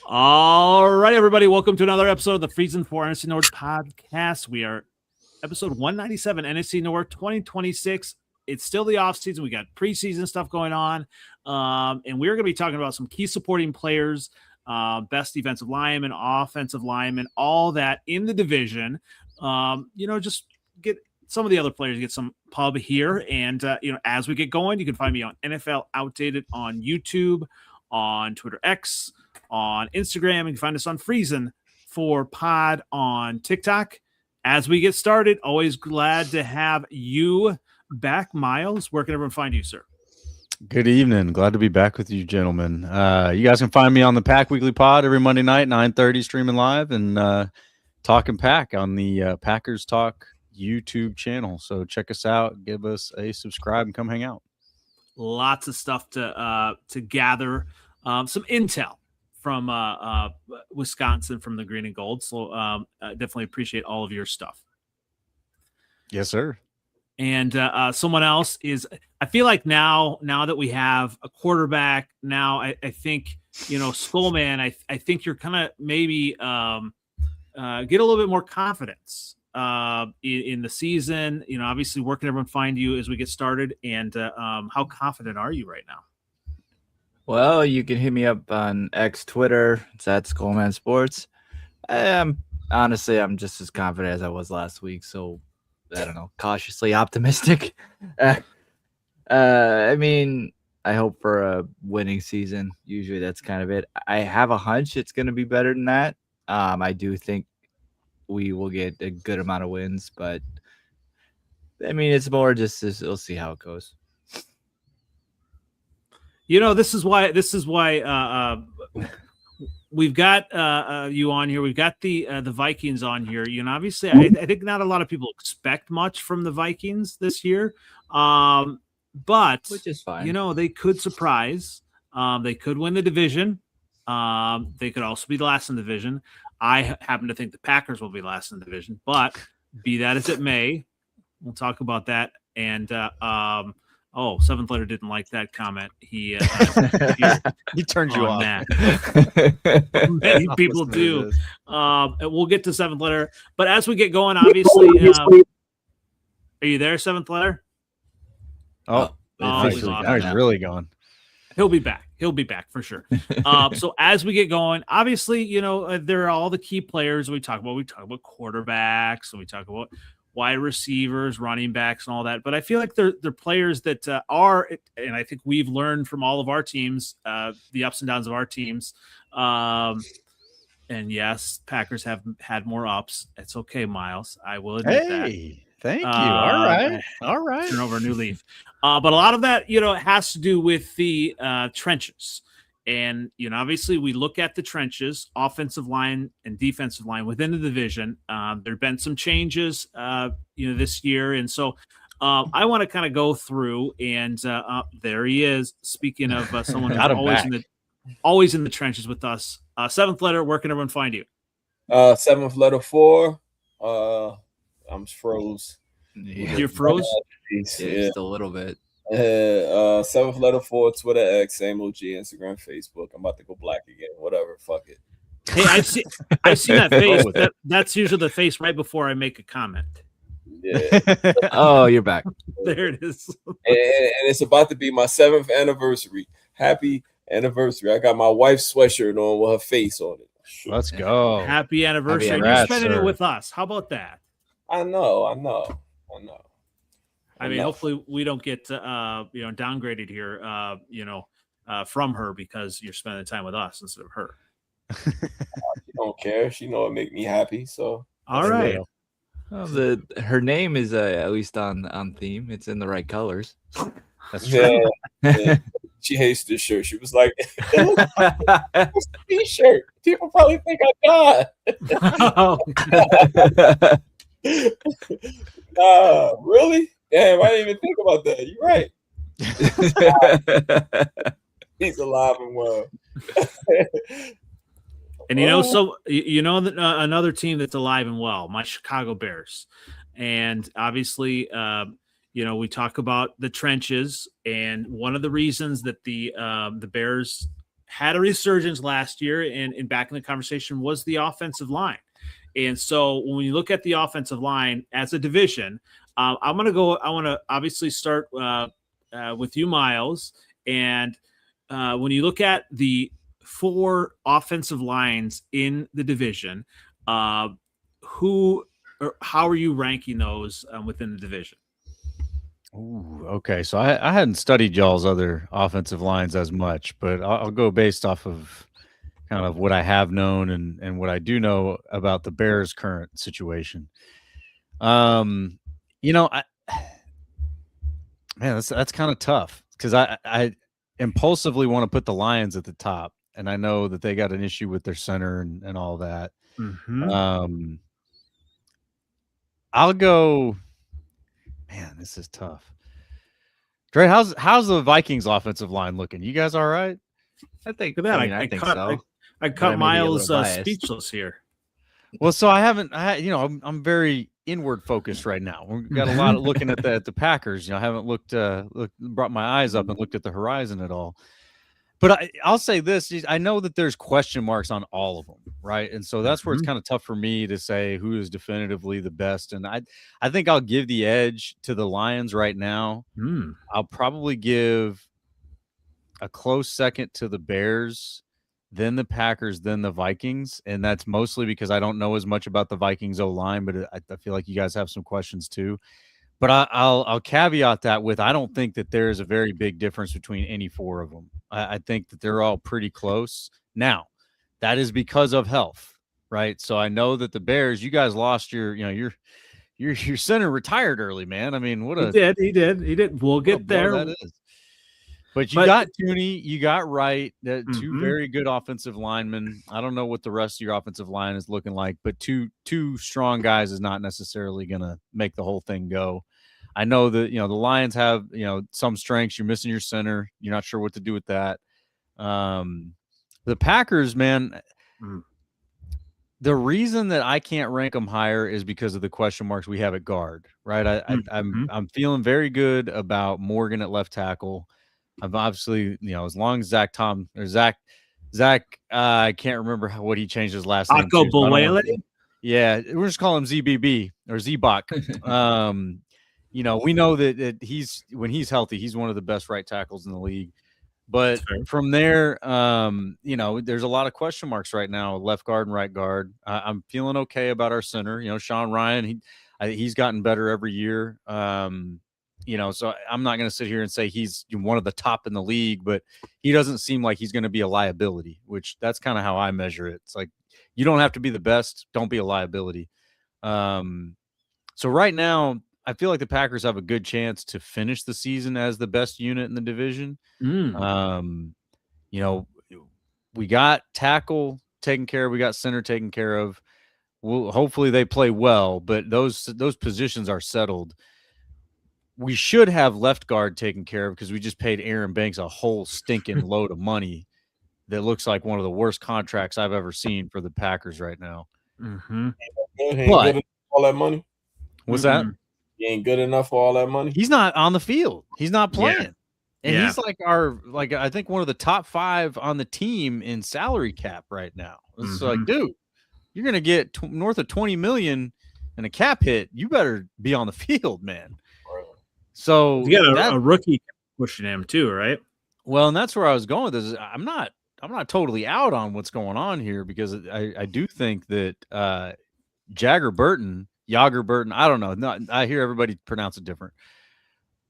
All right, everybody. Welcome to another episode of the Freezin for NFC North Podcast. We are episode 197, NFC North 2026. It's still the off season. We got preseason stuff going on. And we're going to be talking about some key supporting players, best defensive linemen, offensive linemen, all that in the division. Just get some of the other players, get some pub here. And, as we get going, you can find me on NFL Outdated on YouTube, on Twitter X, on Instagram. You can find us on Freezin for Pod on TikTok. As we get started, always glad to have you back, Miles. Where can everyone find you, sir? Good evening. Glad to be back with you, gentlemen. You guys can find me on the Pack Weekly Pod every Monday night, 9:30, streaming live, and talking Pack on the Packers Talk YouTube channel. So check us out, give us a subscribe, and come hang out. Lots of stuff to gather, some intel from Wisconsin, from the Green and Gold. So definitely appreciate all of your stuff. Yes, sir. And someone else is, I feel like now that we have a quarterback, now I think, Skullman, I think you're kind of maybe get a little bit more confidence in the season. Obviously, where can everyone find you as we get started? And how confident are you right now? Well, you can hit me up on X Twitter. It's at Skullman Sports. I'm just as confident as I was last week. So I don't know, cautiously optimistic. I hope for a winning season. Usually that's kind of it. I have a hunch it's going to be better than that. I do think we will get a good amount of wins, but it's more just we'll see how it goes. This is why we've got you on here. We've got the Vikings on here. Obviously, I think not a lot of people expect much from the Vikings this year, but which is fine. They could surprise. They could win the division. They could also be last in the division. I happen to think the Packers will be last in the division, but be that as it may, we'll talk about that. And Seventh Letter didn't like that comment. He turned you off. Many people do. We'll get to Seventh Letter, but as we get going, obviously, are you there, Seventh Letter? He's really gone. He'll be back for sure. So as we get going, obviously, there are all the key players we talk about. We talk about quarterbacks, and we talk about wide receivers, running backs, and all that. But I feel like they're players that are, and I think we've learned from all of our teams, the ups and downs of our teams. And yes, Packers have had more ups. It's okay, Miles. I will admit that. Thank you. All right. Turn over a new leaf. But a lot of that, has to do with the trenches. And, obviously we look at the trenches, offensive line and defensive line within the division. There have been some changes, this year. And so I want to kind of go through, and there he is. Speaking of someone who's always in the trenches with us. Seventh Letter, where can everyone find you? Seventh Letter 4. I'm froze. You're froze? Yeah, just a little bit. Seventh Letter 4, Twitter X, same OG, Instagram, Facebook. I'm about to go black again. Whatever, fuck it. Hey, I see that face. That's usually the face right before I make a comment. Yeah. Oh, you're back. There it is. And it's about to be my 7th anniversary. Happy anniversary. I got my wife's sweatshirt on with her face on it. Let's go. Happy anniversary. You're spending it with us. How about that? I know. I mean, hopefully we don't get downgraded here, from her because you're spending time with us instead of her. She don't care. She know it make me happy. So all right. Well, her name is at least on theme. It's in the right colors. That's true. Yeah. She hates this shirt. She was like, "It's a t-shirt. People probably think I died." Really? Damn, I didn't even think about that. You're right. He's alive and well. And another team that's alive and well, my Chicago Bears. And obviously, we talk about the trenches, and one of the reasons that the Bears had a resurgence last year, and back in the conversation was the offensive line. And so when you look at the offensive line as a division, I want to obviously start with you, Miles. And when you look at the 4 offensive lines in the division, how are you ranking those within the division? Ooh, okay. So I hadn't studied y'all's other offensive lines as much, but I'll go based off of kind of what I have known and what I do know about the Bears' current situation. Man, that's kind of tough because I impulsively want to put the Lions at the top, and I know that they got an issue with their center and all that. Mm-hmm. I'll go. Man, this is tough. Dre, how's the Vikings offensive line looking? You guys all right? I think Look at that. I think so. I cut Miles biased. speechless here. Well, so I'm very inward focused right now. We've got a lot of looking at the Packers. I haven't brought my eyes up and looked at the horizon at all. But I'll say this: I know that there's question marks on all of them, right? And so that's where it's kind of tough for me to say who is definitively the best. And I think I'll give the edge to the Lions right now. I'll probably give a close second to the Bears, then the Packers, then the Vikings. And that's mostly because I don't know as much about the Vikings O-line, but I feel like you guys have some questions too. But I'll caveat that with I don't think that there is a very big difference between any 4 of them. I think that they're all pretty close. Now, that is because of health, right? So I know that the Bears, you guys lost your center retired early, man. I mean, he did. We'll get there. That is. But you got Tooney, you got Wright, 2 very good offensive linemen. I don't know what the rest of your offensive line is looking like, but two strong guys is not necessarily going to make the whole thing go. I know that, the Lions have, some strengths. You're missing your center. You're not sure what to do with that. The Packers, man, the reason that I can't rank them higher is because of the question marks we have at guard, right? I'm feeling very good about Morgan at left tackle. I've obviously, as long as Zach, I can't remember what he changed his last name to. Yeah, we're just calling him ZBB or Zbach. We know that when he's healthy, he's one of the best right tackles in the league. But from there, there's a lot of question marks right now, left guard and right guard. I'm feeling okay about our center. Sean Ryan, he's gotten better every year. So I'm not going to sit here and say he's one of the top in the league, but he doesn't seem like he's going to be a liability, which that's kind of how I measure it. It's like, you don't have to be the best. Don't be a liability. So right now, I feel like the Packers have a good chance to finish the season as the best unit in the division. We got tackle taken care of. We got center taken care of. Hopefully they play well, but those positions are settled. We should have left guard taken care of because we just paid Aaron Banks a whole stinking load of money that looks like one of the worst contracts I've ever seen for the Packers right now. But all that money. What's that? He ain't good enough for all that money. He's not on the field. He's not playing. And he's I think one of the top 5 on the team in salary cap right now. It's like, dude, you're going to get north of 20 million and a cap hit. You better be on the field, man. So you got a rookie pushing him too, right? Well, and that's where I was going with this. I'm not totally out on what's going on here because I do think that Yager Burton, I don't know. I hear everybody pronounce it different.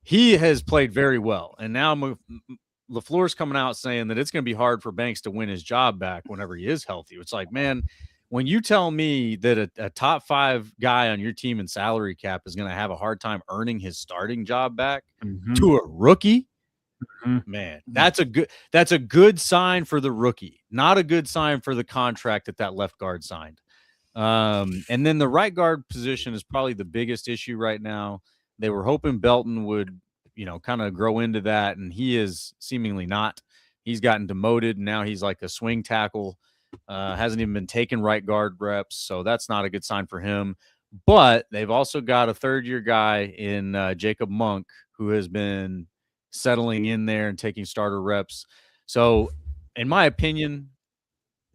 He has played very well, and now LaFleur's coming out saying that it's going to be hard for Banks to win his job back whenever he is healthy. It's like, man, when you tell me that a top 5 guy on your team in salary cap is going to have a hard time earning his starting job back to a rookie, man, that's a good sign for the rookie, not a good sign for the contract that left guard signed. And then the right guard position is probably the biggest issue right now. They were hoping Belton would, kind of grow into that, and he is seemingly not. He's gotten demoted, and now he's like a swing tackle. Hasn't even been taking right guard reps, so that's not a good sign for him. But they've also got a third-year guy in Jacob Monk who has been settling in there and taking starter reps. So in my opinion,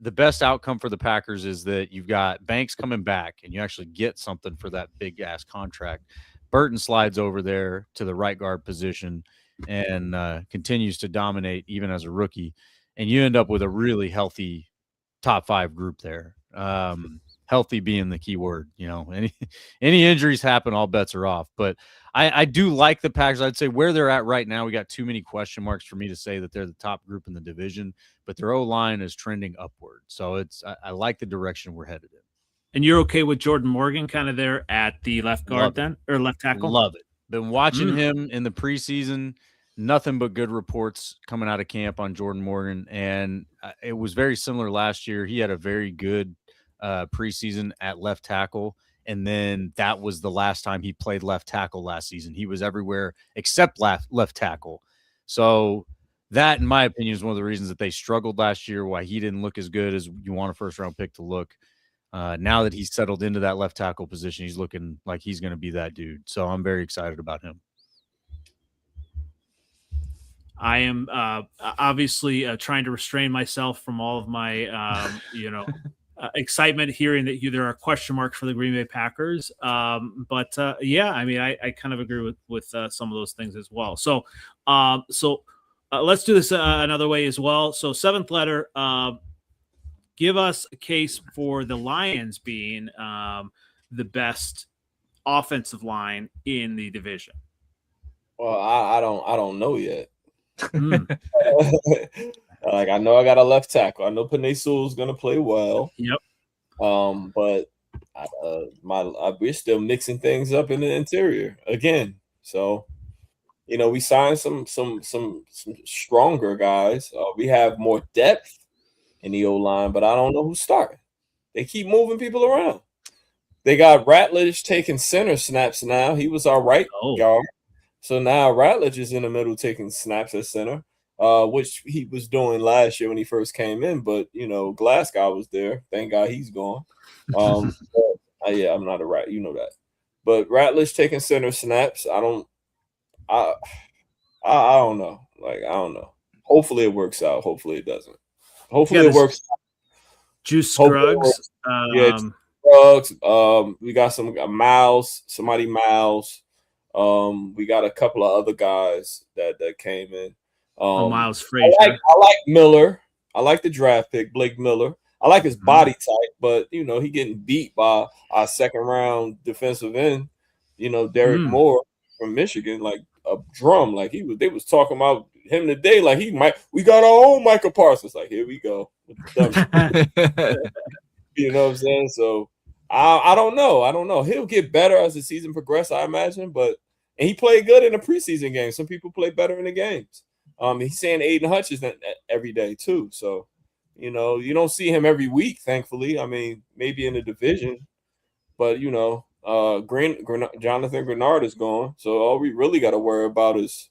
the best outcome for the Packers is that you've got Banks coming back and you actually get something for that big ass contract. Burton slides over there to the right guard position and continues to dominate even as a rookie. And you end up with a really healthy top 5 group there. Healthy being the key word. Any injuries happen, all bets are off. But I do like the Packers. I'd say where they're at right now, we got too many question marks for me to say that they're the top group in the division, but their O-line is trending upward. So I like the direction we're headed in. And you're okay with Jordan Morgan kind of there at the left guard then, or left tackle? Love it. Been watching him in the preseason. Nothing but good reports coming out of camp on Jordan Morgan. And it was very similar last year. He had a very good preseason at left tackle. And then that was the last time he played left tackle last season. He was everywhere except left tackle. So that, in my opinion, is one of the reasons that they struggled last year, why he didn't look as good as you want a first-round pick to look. Now that he's settled into that left tackle position, he's looking like he's going to be that dude. So I'm very excited about him. I am obviously trying to restrain myself from all of my, excitement hearing that there are question marks for the Green Bay Packers. But I kind of agree with some of those things as well. So let's do this another way as well. So 7th letter, give us a case for the Lions being the best offensive line in the division. Well, I don't know yet. Like, I know I got a left tackle. I know Penei Sewell's gonna play well. Yep. But we're still mixing things up in the interior again. So, we signed some stronger guys. We have more depth in the O-line, but I don't know who's starting. They keep moving people around. They got Ratledge taking center snaps now. He was our right guard. So now Ratledge is in the middle taking snaps at center, which he was doing last year when he first came in. But, Glasgow was there. Thank God he's gone. I'm not a rat. You know that. But Ratledge taking center snaps, I don't know. Like, I don't know. Hopefully it works out. Hopefully it doesn't. Hopefully it works out. Juice Scruggs. Scruggs. We got Miles. We got a couple of other guys that came in. Miles Frazier. I like Miller. I like the draft pick, Blake Miller. I like his body type, but he getting beat by our 2nd round defensive end. Derek Moore from Michigan, like a drum. Like they was talking about him today. Like we got our own Michael Parsons. Like, here we go. You know what I'm saying? So I don't know. He'll get better as the season progresses, I imagine. And he played good in the preseason game. Some people play better in the games. He's saying Aiden Hutchinson every day too. So, you don't see him every week, thankfully. I mean, maybe in the division, but Jonathan Grenard is gone. So all we really got to worry about is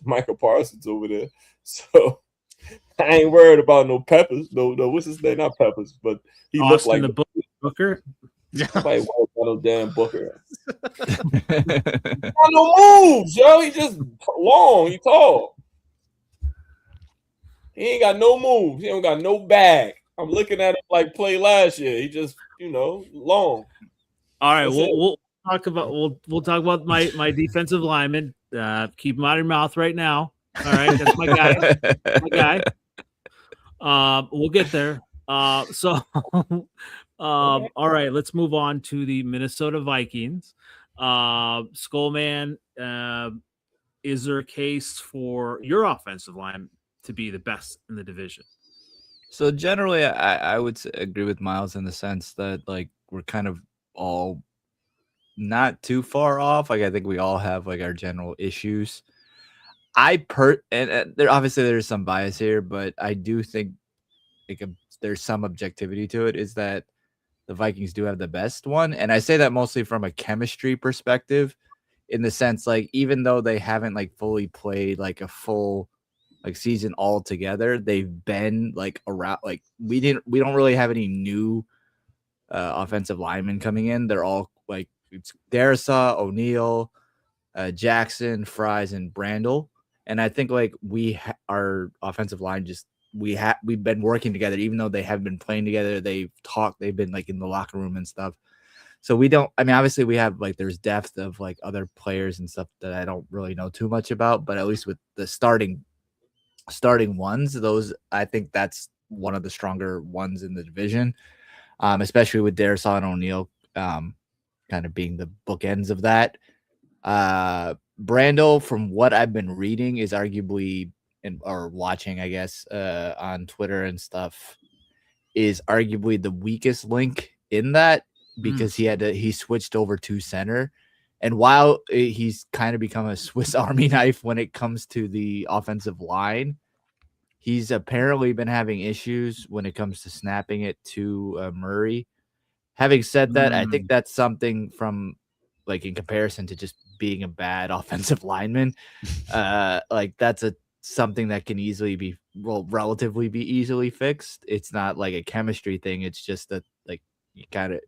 Michael Parsons over there. So I ain't worried about no Peppers. No, what's his name? Not Peppers, but he Austin looked like the Booker. Nobody worried about no damn Booker. Got no moves, yo. He just long. He tall. He ain't got no moves. He don't got no bag. I'm looking at him like play last year. He just, long. All right, we'll talk about my defensive lineman. Keep him out of your mouth right now. All right, that's my guy. We'll get there. All right, let's move on to the Minnesota Vikings. Skullman, is there a case for your offensive line to be the best in the division? So generally, I would agree with Miles in the sense that, like, we're kind of all not too far off. Like, I think we all have, like, our general issues. There obviously there's some bias here, but I do think there's some objectivity to it, is that the Vikings do have the best one. And I say that mostly from a chemistry perspective, in the sense, like, even though they haven't, like, fully played, like, a full, like, season all together, they've been, like, around. Like, we don't really have any new offensive linemen coming in. They're all, like, it's Darrisaw, O'Neal, Jackson, Fries, and Brandel. And I think, like, our offensive line just we've been working together, even though they have been playing together. They've talked, they've been like in the locker room and stuff. So we don't, I mean, obviously we have like, there's depth of like other players and stuff that I don't really know too much about, but at least with the starting ones, those, I think that's one of the stronger ones in the division, especially with Darisaw and O'Neal kind of being the bookends of that. Brando, from what I've been reading, is arguably or watching, I guess, on Twitter and stuff, is arguably the weakest link in that, because he switched over to center. And while he's kind of become a Swiss Army knife when it comes to the offensive line, he's apparently been having issues when it comes to snapping it to Murray. Having said that, I think that's something from, like, in comparison to just being a bad offensive lineman, like that's something that can relatively be easily fixed. It's not like a chemistry thing. It's just that, like, you gotta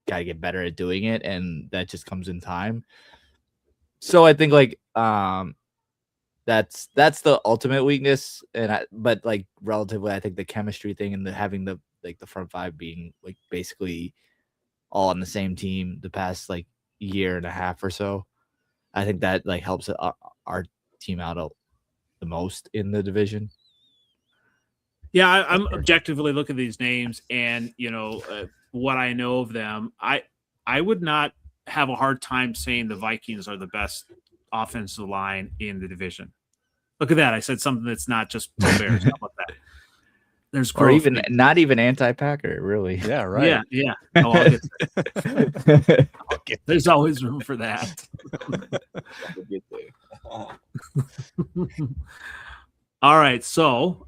get better at doing it, and that just comes in time. So I think like that's the ultimate weakness, but like relatively, I think the chemistry thing and having the front five being like basically all on the same team the past like year and a half or so, I think that like helps our team out the most in the division. Yeah, I'm objectively looking at these names, and what I know of them, I would not have a hard time saying the Vikings are the best offensive line in the division. Look at that. I said something that's not just the Bears. How about that? There's growth. Or even not even anti-Packer, really. Yeah, right. Yeah. Oh, I'll get there. There's always room for that. I'll get there. All right. So,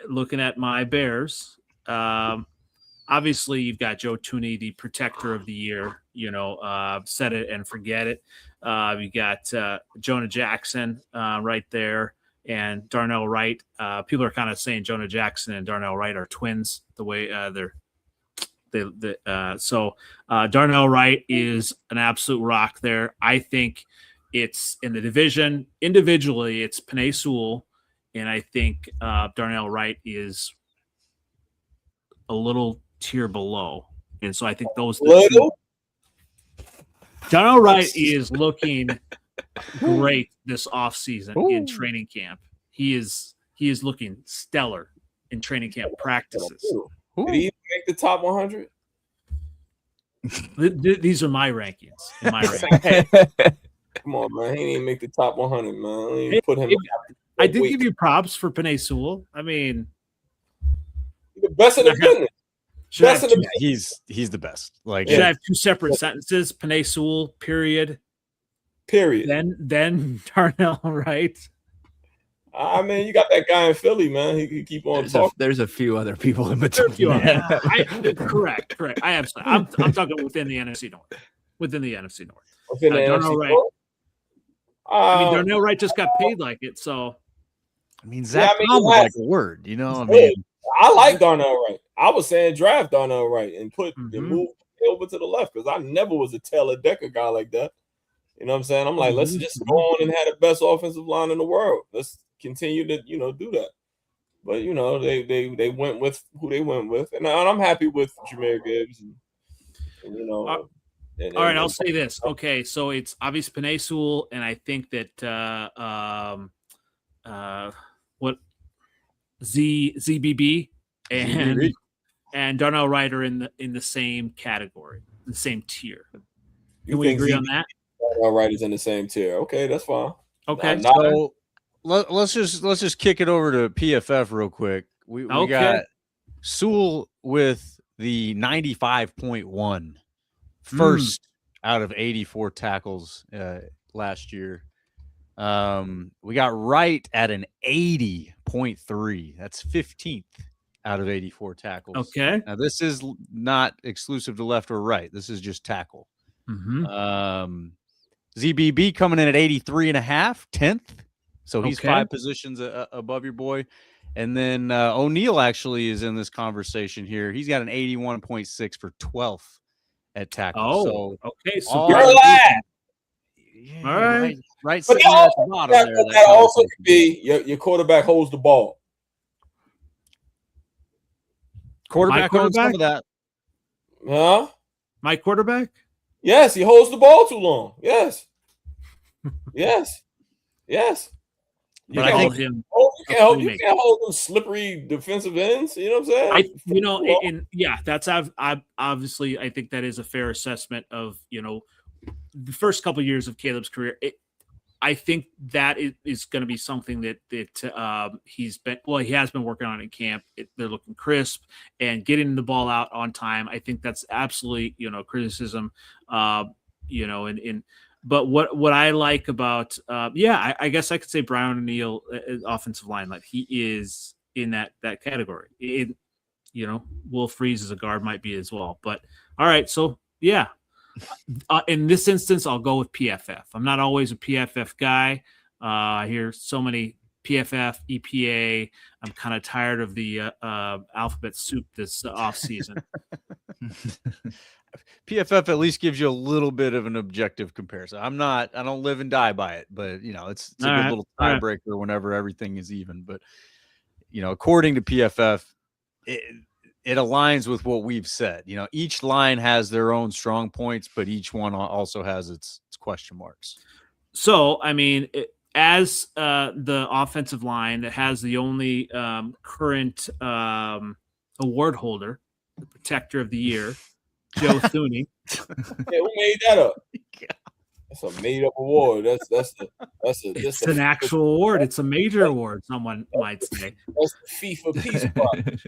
looking at my Bears, obviously you've got Joe Thuney, the protector of the year, set it and forget it. You got Jonah Jackson right there, and Darnell Wright. People are kind of saying Jonah Jackson and Darnell Wright are twins, the way so Darnell Wright is an absolute rock there. I think it's in the division individually, it's Penei Sewell, and I think Darnell Wright is a little tier below, and so I think those two. Darnell Wright is looking great this offseason in training camp. He is looking stellar in training camp practices. Did he make the top 100? These are my rankings. Come on, man. He didn't make the top 100, man. Put him. I did give you props for Penei Sewell. I mean, the best in the business. He's the best. Like, should I have two separate sentences? Penei Sewell, period. Then Darnell Wright. I mean, you got that guy in Philly, man. He can keep on talking. There's a few other people in between. Correct. I am. I'm talking within the NFC North. Within the NFC North. Darnell Wright. I mean, Darnell Wright just got paid like it, so. I mean, Zach Tom was like a word, I mean, I like Darnell Wright. I was saying draft Darnell Wright and move over to the left, because I never was a Taylor Decker guy like that. You know what I'm saying? I'm like, let's just go on and have the best offensive line in the world. Let's continue to, do that. But, they went with who they went with. And I'm happy with Jahmyr Gibbs. All right, I'll say this. Okay, so it's obviously Penei Sewell, and I think that ZBB and Darnell Wright are in the same category, the same tier. Can we agree on that? Darnell Wright is in the same tier. Okay, that's fine. Okay, so let's just kick it over to PFF real quick. We got Sewell with the 95.1, first out of 84 tackles last year. We got Wright at an 80.3. That's 15th out of 84 tackles. Okay. Now this is not exclusive to left or right. This is just tackle. ZBB coming in at 83.5, 10th. So he's 5 positions above your boy. And then O'Neal actually is in this conversation here. He's got an 81.6 for 12th at tackle. Oh, okay. So you're alive. Yeah, all right. Right. But that also could be your quarterback holds the ball. Quarterback owns some of that. Huh? My quarterback? Yes, he holds the ball too long. Yes. Yes. Yes. But I think him. You can't hold them slippery defensive ends. You know what I'm saying? That's obviously I think that is a fair assessment of the first couple of years of Caleb's career. I think that is going to be something that he has been working on in camp. They're looking crisp and getting the ball out on time. I think that's absolutely criticism. But what I like about I guess I could say Brian O'Neill, offensive line, like he is in that category. Will Freeze as a guard might be as well. But all right, so yeah. In this instance, I'll go with PFF. I'm not always a PFF guy. I hear so many PFF, EPA. I'm kind of tired of the alphabet soup this off season. PFF at least gives you a little bit of an objective comparison. I don't live and die by it, but it's a good little tiebreaker whenever everything is even. But according to PFF, it aligns with what we've said. Each line has their own strong points, but each one also has its question marks. So, I mean, as the offensive line that has the only current award holder, the protector of the year, Joe Thuney. Who made that up? That's a made-up award. It's an actual award. It's a major award, someone might say. That's the FIFA Peace Prize.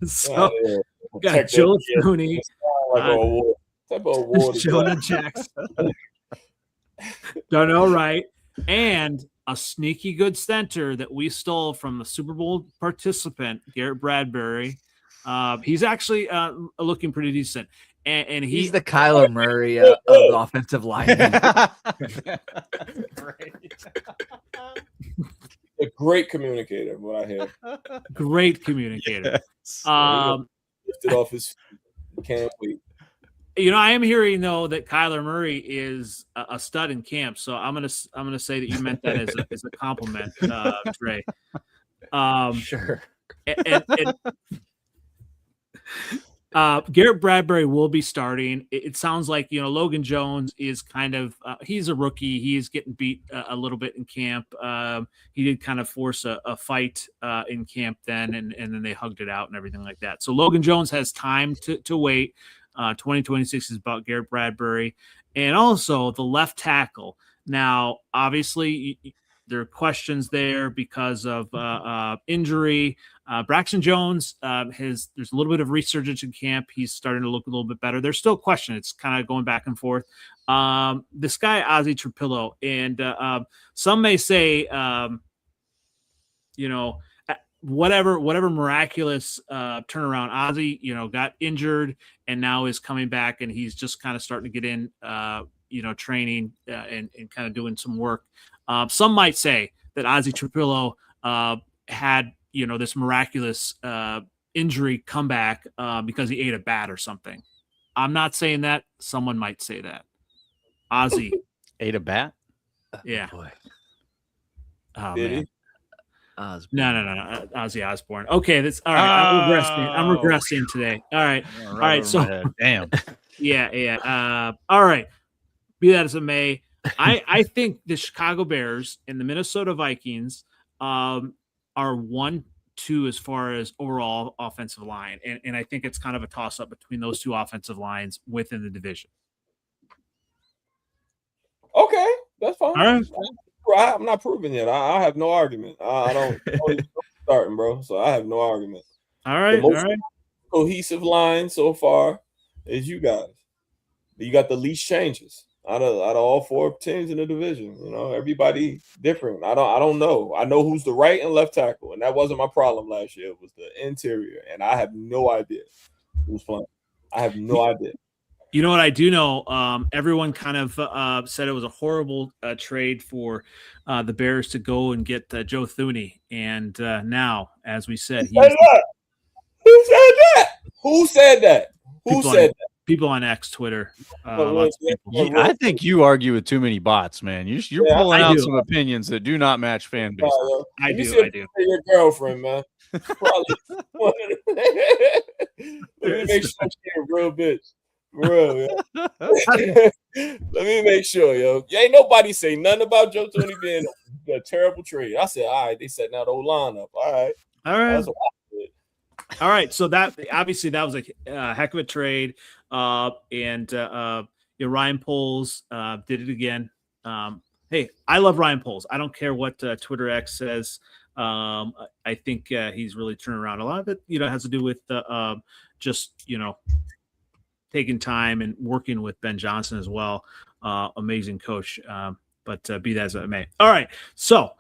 So, we got Joe Thuney, Jonah Jackson, Darnell Wright, and a sneaky good center that we stole from the Super Bowl participant, Garrett Bradbury. He's actually looking pretty decent. And he's the Kyler Murray of the offensive line. A great communicator, what I hear. Great communicator. Yes. Lifted off his can't wait. I am hearing though that Kyler Murray is a stud in camp, so I'm gonna say that you meant that as a compliment, Trey. Sure. Garrett Bradbury will be starting. It sounds like Logan Jones is kind of he's a rookie. He is getting beat a little bit in camp. He did kind of force a fight in camp then, and then they hugged it out and everything like that. So Logan Jones has time to wait. 2026 is about Garrett Bradbury and also the left tackle. Now, obviously, there are questions there because of injury. Braxton Jones there's a little bit of resurgence in camp. He's starting to look a little bit better. There's still questions. It's kind of going back and forth. This guy, Ozzie Trapillo, and some may say, whatever miraculous turnaround, Ozzie, got injured and now is coming back, and he's just kind of starting to get in, training and kind of doing some work. Some might say that Ozzie Trapillo had, this miraculous injury comeback because he ate a bat or something. I'm not saying that. Someone might say that. Ozzie ate a bat? Yeah. Oh, boy. Oh, Did man. he? No. Ozzy Osbourne. Okay, that's all right. I'm regressing today. All right. So, damn. Yeah. All right. Be that as it may, I think the Chicago Bears and the Minnesota Vikings are 1-2 as far as overall offensive line, and I think it's kind of a toss up between those two offensive lines within the division. Okay, that's fine. All right. I'm not proving yet. I have no argument. I don't starting, bro. So I have no argument. All right. The most cohesive line so far is you guys. You got the least changes out of all four teams in the division. Everybody different. I don't know. I know who's the right and left tackle, and that wasn't my problem last year. It was the interior, and I have no idea who's playing. I have no idea. You know what I do know? Everyone kind of said it was a horrible trade for the Bears to go and get Joe Thuney. And now, as we said, Who said that? Who said that? people on X, Twitter. Lots of people. I think you argue with too many bots, man. You're pulling out some opinions that do not match fan base. I do. Your girlfriend, man. Probably. Let me make sure she's a real bitch. For real, yo. Let me make sure, yo. Ain't nobody say nothing about Joe Tony being a terrible trade. I said, all right, they setting out the old lineup. All right. That's what I did. All right. So that obviously that was a heck of a trade. And Ryan Poles did it again. Hey, I love Ryan Poles. I don't care what Twitter X says. I think he's really turned around. A lot of it, has to do with just taking time and working with Ben Johnson as well. Amazing coach. But be that as it may. All right. So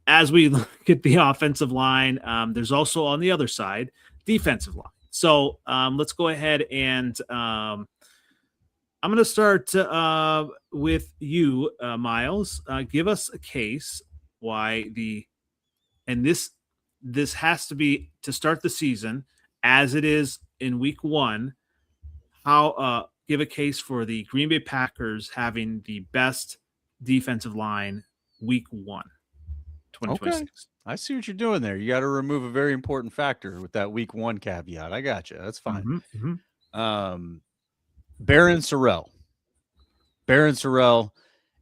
as we look at the offensive line, there's also on the other side, defensive line. So let's go ahead and I'm going to start with you, Miles. Give us a case why this has to be to start the season as it is in week 1. How give a case for the Green Bay Packers having the best defensive line week 1, 2026. Okay. I see what you're doing there. You got to remove a very important factor with that week 1 caveat. I got you. That's fine. Barron Sorrell. Barron Sorrell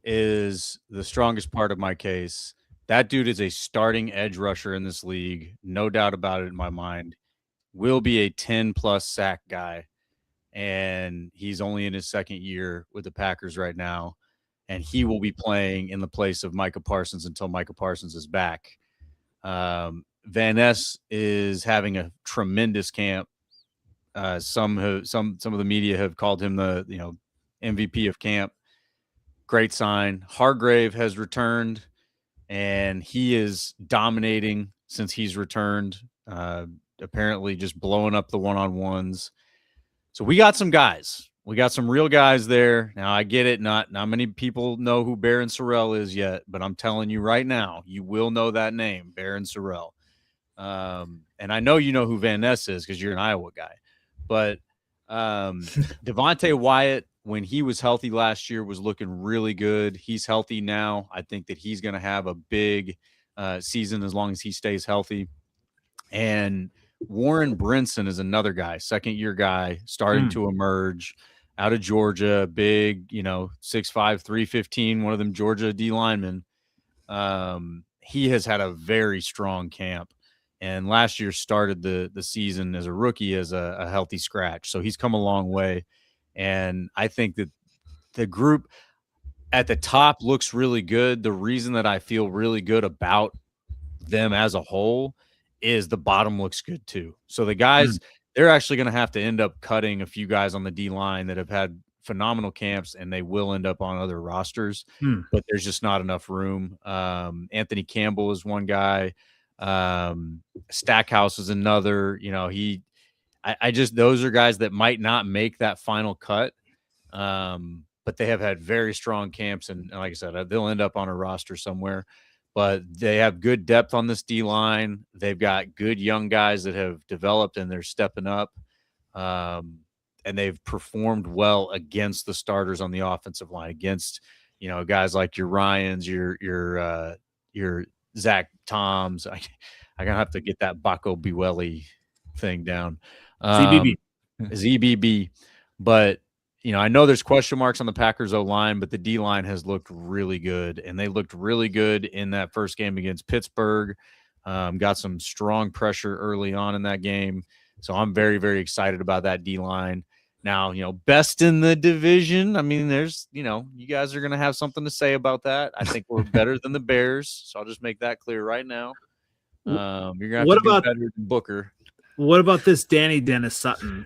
is the strongest part of my case. That dude is a starting edge rusher in this league. No doubt about it in my mind. Will be a 10-plus sack guy. And he's only in his second year with the Packers right now. And he will be playing in the place of Micah Parsons until Micah Parsons is back. Van Ness is having a tremendous camp. Some of the media have called him the MVP of camp. Great sign. Hargrave has returned, and he is dominating since he's returned. Apparently, just blowing up the one-on-ones. So we got some guys. We got some real guys there. Now, I get it. Not many people know who Barron Sorrell is yet, but I'm telling you right now, you will know that name, Barron Sorrell. And I know you know who Van Ness is because you're an Iowa guy. But Devontae Wyatt, when he was healthy last year, was looking really good. He's healthy now. I think that he's going to have a big season as long as he stays healthy. And Warren Brinson is another guy, second-year guy, starting to emerge out of Georgia, big, 6'5", 315, one of them Georgia D linemen. He has had a very strong camp, and last year started the season as a rookie as a healthy scratch. So he's come a long way, and I think that the group at the top looks really good. The reason that I feel really good about them as a whole is the bottom looks good too. So the guys, they're actually going to have to end up cutting a few guys on the D line that have had phenomenal camps, and they will end up on other rosters, but there's just not enough room. Anthony Campbell is one guy. Stackhouse is another. Those are guys that might not make that final cut, but they have had very strong camps, and like I said, they'll end up on a roster somewhere. But they have good depth on this D line. They've got good young guys that have developed and they're stepping up. And they've performed well against the starters on the offensive line, against, guys like your Ryans, your Zach Toms. I'm going to have to get that Baco Bueli thing down. ZBB. But, I know there's question marks on the Packers O-line, but the D-line has looked really good, and they looked really good in that first game against Pittsburgh. Got some strong pressure early on in that game, so I'm very, very excited about that D-line. Now, best in the division. I mean, there's, you guys are going to have something to say about that. I think we're better than the Bears, so I'll just make that clear right now. You're going to have to do better than Booker. What about this Danny Dennis Sutton?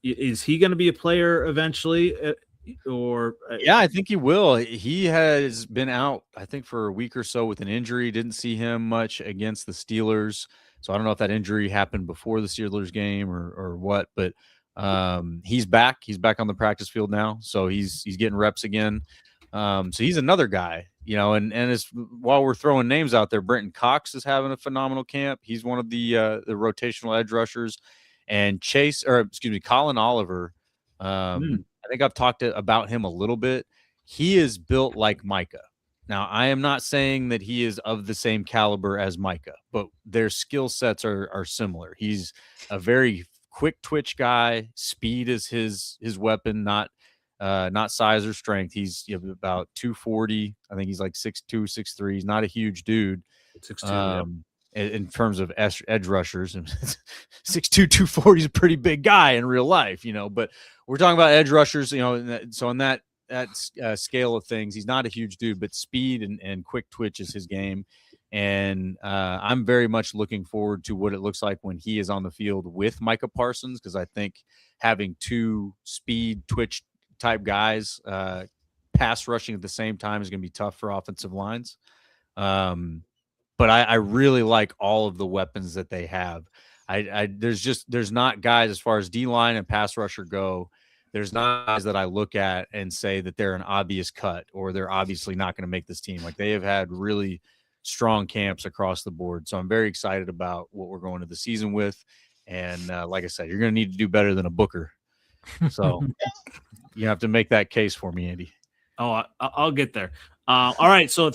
Is he going to be a player eventually? Yeah, I think he will. He has been out, I think, for a week or so with an injury. Didn't see him much against the Steelers. So I don't know if that injury happened before the Steelers game or what, but he's back. He's back on the practice field now. So he's getting reps again. So he's another guy, and it's, while we're throwing names out there, Brenton Cox is having a phenomenal camp. He's one of the rotational edge rushers, and Colin Oliver I think I've talked about him a little bit. He is built like Micah. Now, I am not saying that he is of the same caliber as Micah, but their skill sets are similar. He's a very quick twitch guy. Speed is his weapon, not size or strength. He's about 240. I think he's like 6'2", 6'3". He's not a huge dude. 6'2", in terms of edge rushers, 6'2", 240 is a pretty big guy in real life, but we're talking about edge rushers, so in that scale of things, he's not a huge dude, but speed and quick twitch is his game. And I'm very much looking forward to what it looks like when he is on the field with Micah Parsons, because I think having two speed twitch type guys pass rushing at the same time is going to be tough for offensive lines. But I really like all of the weapons that they have. There's not guys, as far as D-line and pass rusher go, there's not guys that I look at and say that they're an obvious cut or they're obviously not going to make this team. Like, they have had really strong camps across the board. So I'm very excited about what we're going to the season with. And like I said, you're going to need to do better than a Booker. So you have to make that case for me, Andy. Oh, I'll get there. All right. So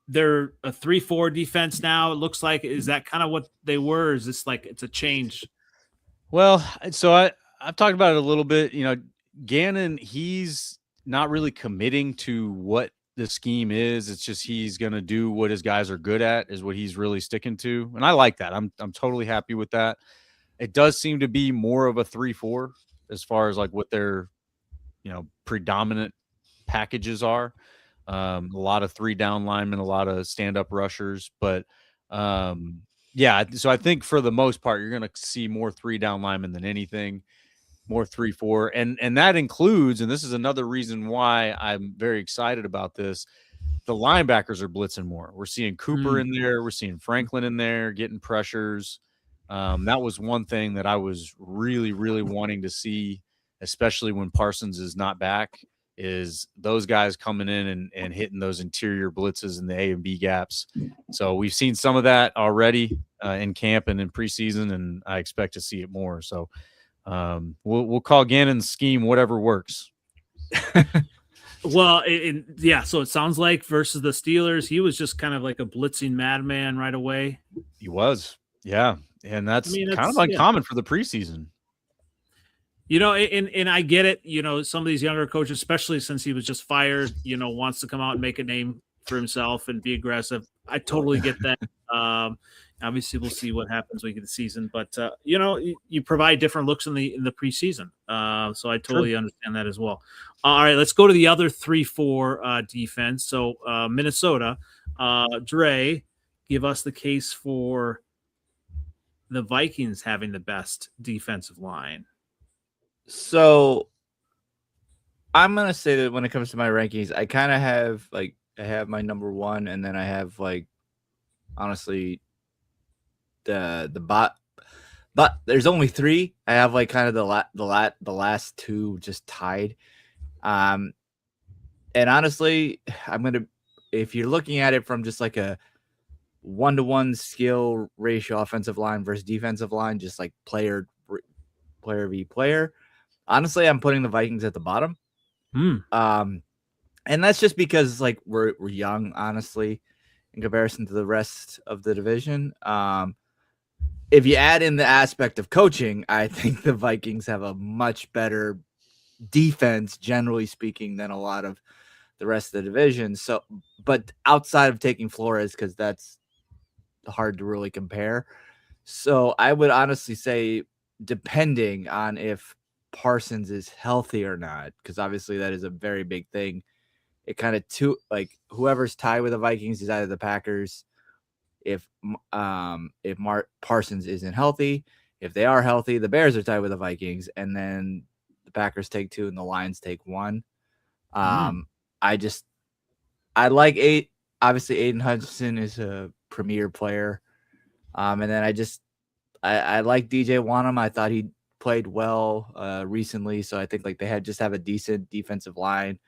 they're a 3-4 defense now. It looks like. Is that kind of what they were? Or is this like it's a change? Well, so I've talked about it a little bit. Gannon, he's not really committing to what the scheme is. It's just he's going to do what his guys are good at is what he's really sticking to. And I like that. I'm totally happy with that. It does seem to be more of a 3-4 as far as like what their, predominant packages are. A lot of 3 down linemen, a lot of stand-up rushers. But, so I think for the most part, you're going to see more 3 down linemen than anything, more 3-4. And that includes, and this is another reason why I'm very excited about this, the linebackers are blitzing more. We're seeing Cooper in there. We're seeing Franklin in there getting pressures. That was one thing that I was really, really wanting to see, especially when Parsons is not back, is those guys coming in and hitting those interior blitzes in the A and B gaps. So we've seen some of that already in camp and in preseason, and I expect to see it more. So we'll call Gannon's scheme whatever works. Well, so it sounds like versus the Steelers, he was just kind of like a blitzing madman right away. He was, yeah. And that's kind of uncommon for the preseason. And I get it. Some of these younger coaches, especially since he was just fired, wants to come out and make a name for himself and be aggressive. I totally get that. Obviously, we'll see what happens when we get the season. But, you provide different looks in the preseason. So I totally understand that as well. All right, let's go to the other 3-4 defense. So Minnesota, Dre, give us the case for the Vikings having the best defensive line. So I'm going to say that when it comes to my rankings, I kind of have I have my number 1, and then I have honestly the bot, but there's only 3. I have kind of the last 2 just tied. And honestly, if you're looking at it from just like a 1-to-1 skill ratio, offensive line versus defensive line, just like player v player, honestly, I'm putting the Vikings at the bottom. And that's just because we're young, honestly, in comparison to the rest of the division. If you add in the aspect of coaching, I think the Vikings have a much better defense, generally speaking, than a lot of the rest of the division. So, but outside of taking Flores, because that's hard to really compare. So I would honestly say, depending on if Parsons is healthy or not, because obviously that is a very big thing. It kind of whoever's tied with the Vikings is either the Packers. If Parsons isn't healthy, if they are healthy, the Bears are tied with the Vikings, and then the Packers take 2 and the Lions take 1. I like obviously Aiden Hutchinson is a premier player. And then I like DJ Wanham. I thought he played well recently. So I think they have a decent defensive line.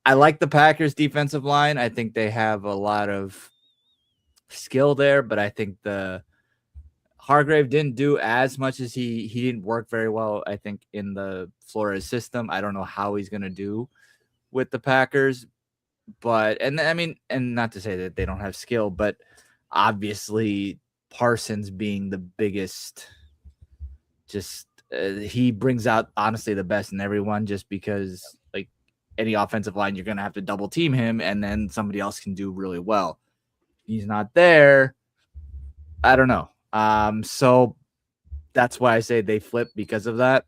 I like the Packers defensive line. I think they have a lot of skill there, but I think the Hargrave didn't do as much as he didn't work very well, I think, in the Flores system. I don't know how he's going to do with the Packers, but and not to say that they don't have skill, but obviously Parsons being the biggest, just he brings out honestly the best in everyone, just because like any offensive line, you're going to have to double team him and then somebody else can do really well. He's not there. I don't know. So that's why I say they flip because of that.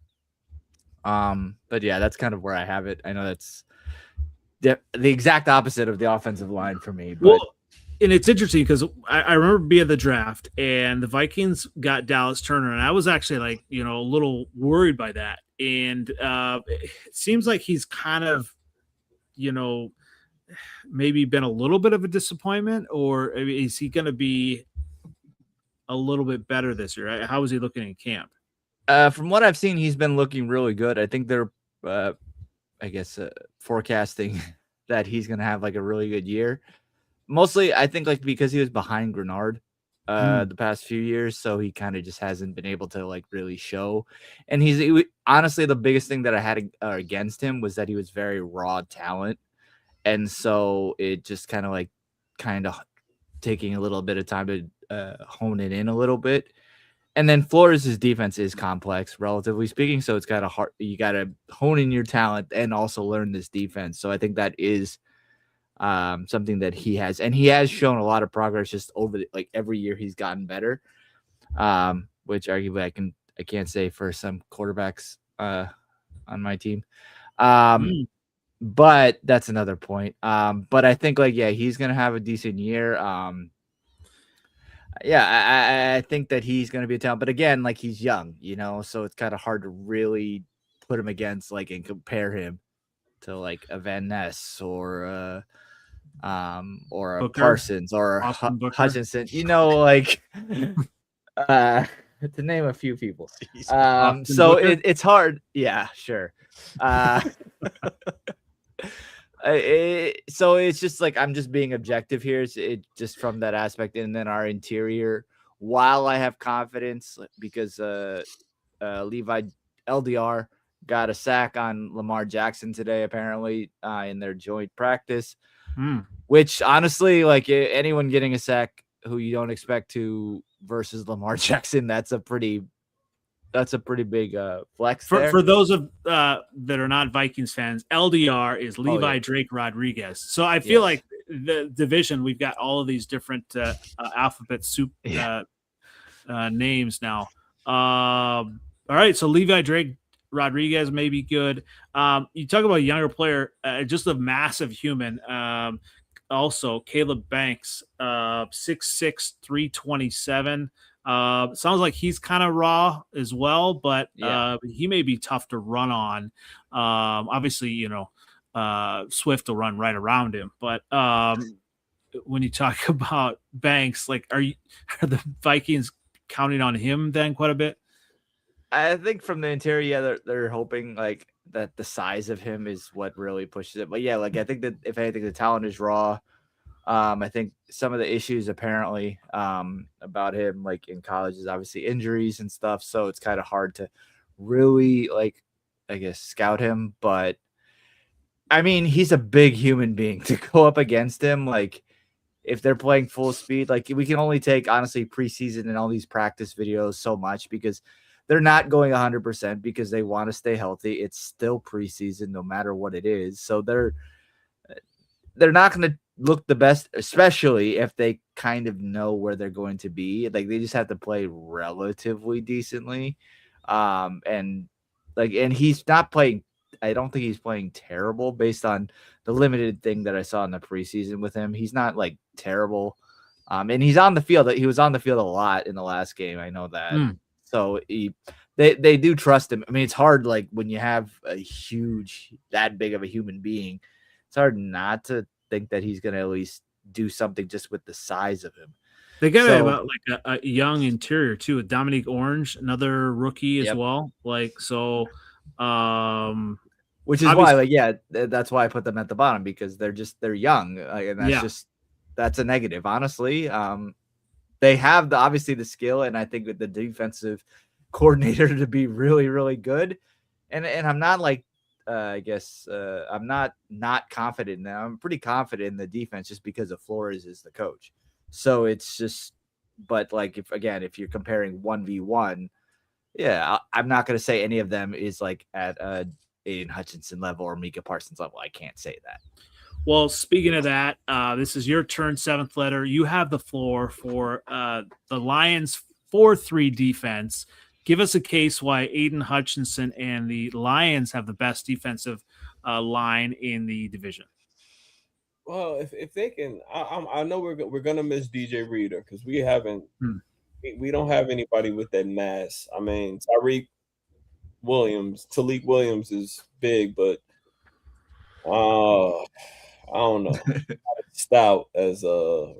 But yeah, that's kind of where I have it. I know that's the exact opposite of the offensive line for me. But well, and it's interesting because I remember being at the draft and the Vikings got Dallas Turner, and I was actually like, a little worried by that. And it seems like he's kind of, maybe been a little bit of a disappointment, or is he going to be a little bit better this year? How is he looking in camp? From what I've seen, he's been looking really good. I think they're, forecasting that he's going to have like a really good year. Mostly, I think like because he was behind Grenard the past few years, so he kind of just hasn't been able to like really show. And honestly, the biggest thing that I had against him was that he was very raw talent. And so it just kind of taking a little bit of time to hone it in a little bit. And then Flores' defense is complex, relatively speaking. So it's got you got to hone in your talent and also learn this defense. So I think that is something that he has, and he has shown a lot of progress just over every year he's gotten better. Which arguably I can't say for some quarterbacks on my team. But that's another point. But I think he's going to have a decent year. I think that he's going to be a talent, but again, he's young, so it's kind of hard to really put him against and compare him to a Van Ness or a Booker, Parsons or Hutchinson, to name a few people. So it's hard. Yeah, sure. So it's just I'm just being objective here. It just from that aspect, and then our interior. While I have confidence because Levi LDR got a sack on Lamar Jackson today, apparently in their joint practice, which honestly, anyone getting a sack who you don't expect to versus Lamar Jackson, that's a pretty big flex for those of that are not Vikings fans. LDR is Levi Drake Rodriguez. So I feel like the division, we've got all of these different alphabet soup names now. All right, so Levi Drake Rodriguez may be good. You talk about a younger player, just a massive human. Also, Caleb Banks, 6'6", 327. Sounds like he's kind of raw as well, but he may be tough to run on. Obviously, Swift will run right around him, but when you talk about Banks, are the Vikings counting on him then quite a bit? I think from the interior, they're hoping that the size of him is what really pushes it. But I think that if anything, the talent is raw. I think some of the issues apparently about him in college is obviously injuries and stuff. So it's kind of hard to really scout him. But I mean, he's a big human being to go up against him. If they're playing full speed, we can only take honestly preseason and all these practice videos so much because they're not going 100% because they want to stay healthy. It's still preseason no matter what it is. So they're not going to look the best, especially if they kind of know where they're going to be. They just have to play relatively decently. And he's not playing. I don't think he's playing terrible based on the limited thing that I saw in the preseason with him. He's not terrible. And he's on the field. He was on the field a lot in the last game. I know that. So they do trust him. I mean, it's hard when you have that big of a human being, it's hard not to think that he's going to at least do something just with the size of him. They got about a young interior too, with Dominique Orange, another rookie as well. Which is why, that's why I put them at the bottom because they're young, and that's a negative, honestly. they have obviously the skill, and I think with the defensive coordinator to be really, really good. And I'm not like, I'm not confident in them. I'm pretty confident in the defense just because of Flores is the coach. So it's just, but like, if you're comparing 1v1, yeah, I'm not going to say any of them is like at Aiden Hutchinson level or Micah Parsons level. I can't say that. Well, speaking of that, this is your turn, seventh letter. You have the floor for the Lions 4-3 defense. Give us a case why Aiden Hutchinson and the Lions have the best defensive line in the division. Well, if they can, I know we're gonna miss DJ Reader because we haven't, we don't have anybody with that mass. I mean, Talik Williams is big, but I don't know. Stout as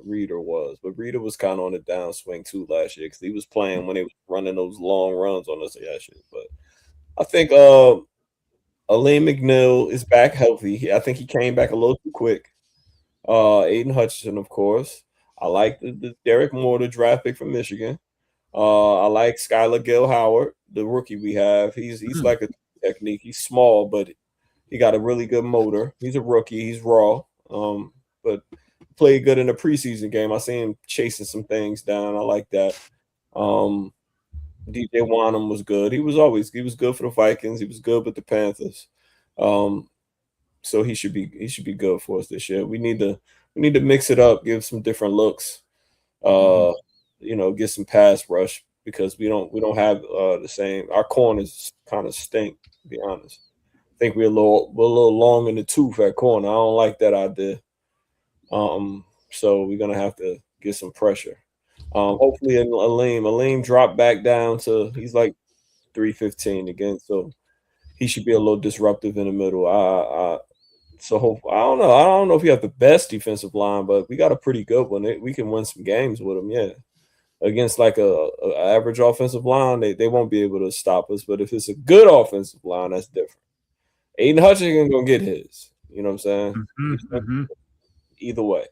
Reader was, but Reader was kind of on the downswing too last year because he was playing when they were running those long runs on us last year. But I think Aleem McNeil is back healthy. I think he came back a little too quick. Aiden Hutchinson, of course. I like the Derek Moore, the draft pick from Michigan. I like Skylar Gill Howard, the rookie we have. He's like a technique. He's small, but he got a really good motor. He's a rookie. He's raw. But played good in the preseason game. I see him chasing some things down. I like that. DJ Wanham was good. He was good for the Vikings. He was good with the Panthers. So he should be good for us this year. We need to mix it up, give some different looks. Get some pass rush because we don't have the same. Our corners kind of stink, to be honest. I think we're a little long in the tooth at corner. I don't like that idea. So we're gonna have to get some pressure. Hopefully Aleem dropped back down to he's like 315 again, so he should be a little disruptive in the middle. I don't know if we have the best defensive line, but we got a pretty good one. We can win some games with them, yeah. Against like a average offensive line, they won't be able to stop us. But if it's a good offensive line, that's different. Aiden Hutchinson gonna get his. You know what I'm saying? Either way.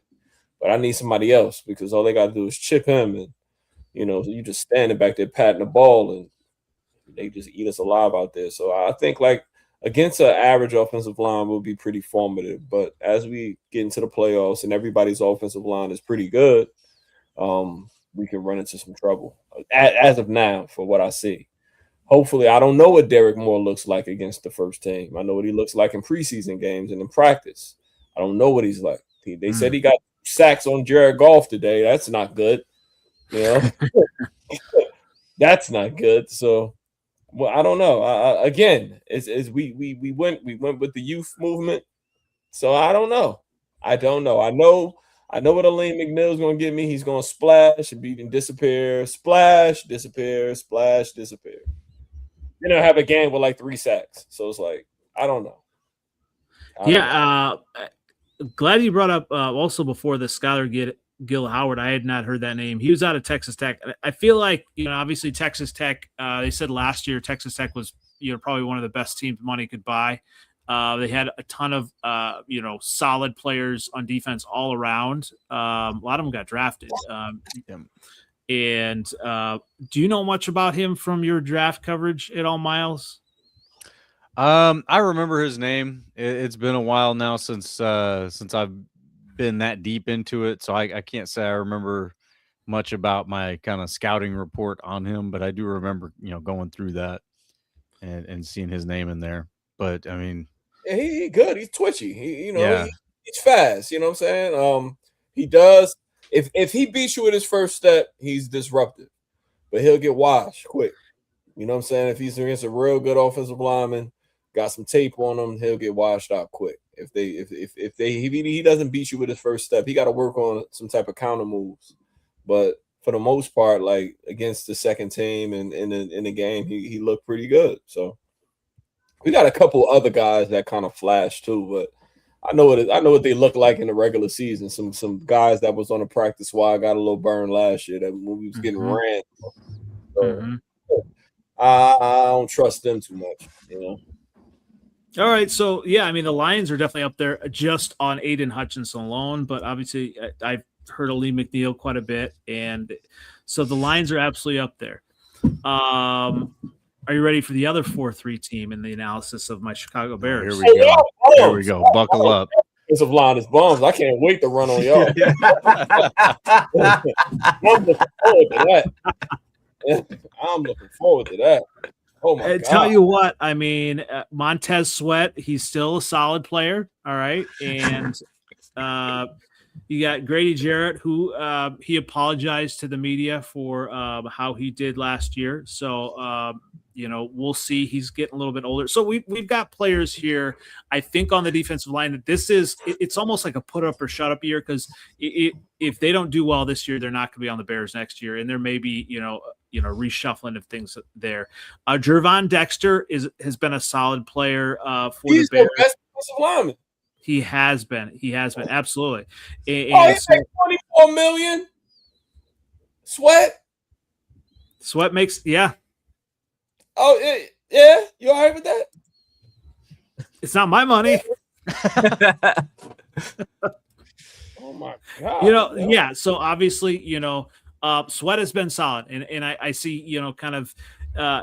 But I need somebody else because all they got to do is chip him, and you just standing back there patting the ball, and they just eat us alive out there. So I think like against an average offensive line will be pretty formative. But as we get into the playoffs and everybody's offensive line is pretty good, we can run into some trouble as of now for what I see. Hopefully, I don't know what Derek Moore looks like against the first team. I know what he looks like in preseason games and in practice. I don't know what he's like. They said he got sacks on Jared Goff today. That's not good. That's not good. So, well, I don't know. Again, we went with the youth movement. So I don't know. I know what Aleem McNeil is going to give me. He's going to splash and beat and disappear. Splash, disappear, splash, disappear. Then I'll have a game with like 3 sacks. So it's like, I don't know. Glad you brought up also before the Skylar Gill Howard. I had not heard that name. He was out of Texas Tech. I feel like, obviously Texas Tech, they said last year Texas Tech was, probably one of the best teams money could buy. They had a ton of, solid players on defense all around. A lot of them got drafted. And do you know much about him from your draft coverage at all, Miles? I remember his name. It's been a while now since I've been that deep into it, so I can't say I remember much about my kind of scouting report on him, but I do remember, going through that and seeing his name in there. But I mean, yeah, he good. He's twitchy. He's fast. You know what I'm saying? He does. If he beats you with his first step, he's disruptive, but he'll get washed quick. You know what I'm saying? If he's against a real good offensive lineman, got some tape on him, he'll get washed out quick. If he doesn't beat you with his first step, he got to work on some type of counter moves. But for the most part, like against the second team and in the game, he looked pretty good. So we got a couple other guys that kind of flash too, but I know what they look like in the regular season. Some guys that was on the practice squad got a little burn last year that when we was getting ran. So I don't trust them too much, All right, so yeah, I mean the Lions are definitely up there just on Aiden Hutchinson alone, but obviously I hurt Lee McNeil quite a bit, and so the lines are absolutely up there. Are you ready for the other 4-3 team in the analysis of my Chicago Bears? Here we go. Here we go. Buckle up. Offensive line is bums. I can't wait to run on y'all. I'm looking forward to that. I'm looking forward to that. Oh my God. Tell you what, I mean, Montez Sweat, he's still a solid player. All right. And you got Grady Jarrett, who he apologized to the media for how he did last year. So, we'll see. He's getting a little bit older. So we've got players here, I think, on the defensive line that it's almost like a put up or shut up year, because if they don't do well this year, they're not going to be on the Bears next year. And there may be, reshuffling of things there. Jervon Dexter has been a solid player for the Bears. Best defensive lineman. He has been. Absolutely. And he makes $24 million. Sweat makes, yeah. Oh, yeah. You all right with that? It's not my money. Oh my God. Yeah. So obviously, Sweat has been solid, and I see, kind of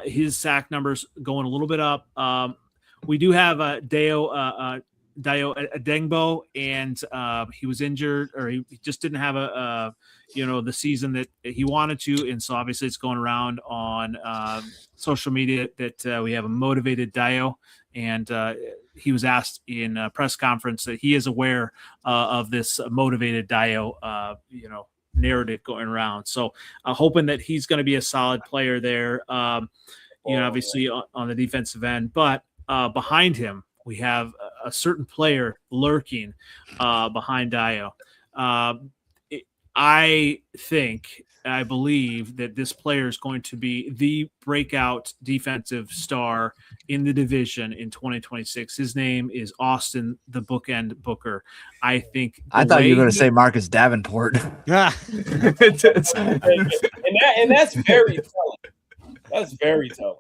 his sack numbers going a little bit up. We do have Dayo Adengbo, and he was injured, or he just didn't have the season that he wanted to, and so obviously it's going around on social media that we have a motivated Dayo, and he was asked in a press conference that he is aware of this motivated Dayo, narrative going around. So hoping that he's going to be a solid player there, obviously on the defensive end, but behind him, we have a certain player lurking behind Dayo. I believe that this player is going to be the breakout defensive star in the division in 2026. His name is Austin the Bookend Booker. I think. I thought you were going to say Marcus Davenport. and that's very telling. That's very telling.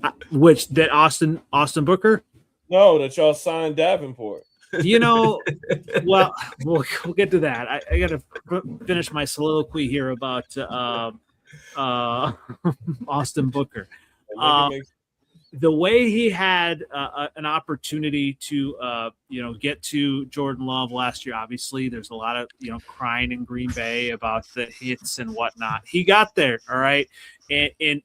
That Austin Booker? No, that y'all signed Davenport. Well, we'll get to that. I got to finish my soliloquy here about Austin Booker. The way he had an opportunity to, get to Jordan Love last year. Obviously, there's a lot of crying in Green Bay about the hits and whatnot. He got there, all right, and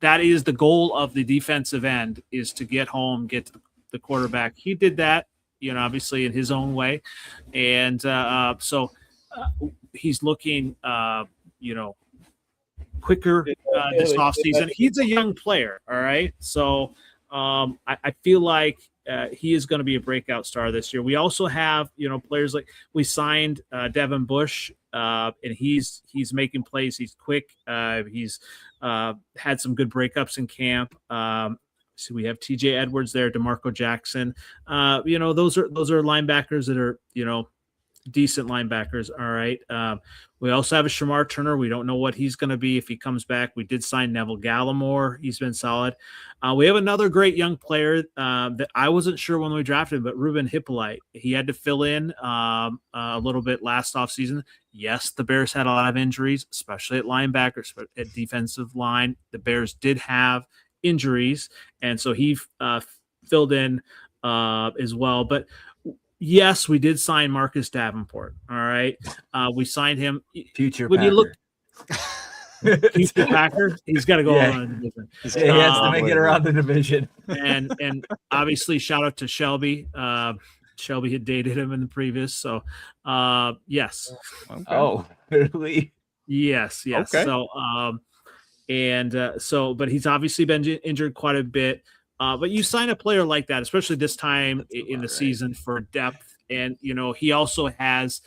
that is the goal of the defensive end, is to get home, get to the quarterback. He did that, obviously in his own way. And so he's looking, quicker this offseason. He's a young player, all right? So I feel like he is going to be a breakout star this year. We also have, players like we signed Devin Bush, and he's making plays. He's quick. He's had some good breakups in camp. So we have TJ Edwards there, DeMarco Jackson. Those are linebackers that are, decent linebackers. All right. We also have a Shamar Turner. We don't know what he's going to be if he comes back. We did sign Neville Gallimore. He's been solid. We have another great young player that I wasn't sure when we drafted him, but Ruben Hippolyte. He had to fill in a little bit last offseason. Yes, the Bears had a lot of injuries, especially at linebackers, but at defensive line. The Bears did have injuries, and so he filled in as well. But yes, we did sign Marcus Davenport. All right, we signed him. Future when Packer. You look, future Packer. He's got to go on the division. He has to make it around the division. and obviously, shout out to Shelby. Shelby had dated him in the previous. So, yes. Okay. Oh, really? Yes. Okay. So, but he's obviously been injured quite a bit. But you sign a player like that, especially this time in the season, for depth. And, he also has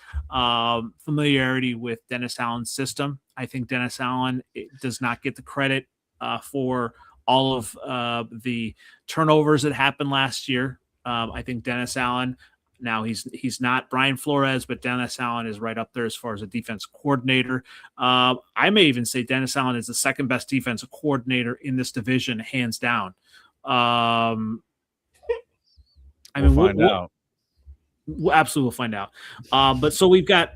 familiarity with Dennis Allen's system. I think Dennis Allen does not get the credit for all of the turnovers that happened last year. I think Dennis Allen, now he's not Brian Flores, but Dennis Allen is right up there as far as a defense coordinator. I may even say Dennis Allen is the second best defensive coordinator in this division, hands down. We'll find out. We'll absolutely find out. But so we've got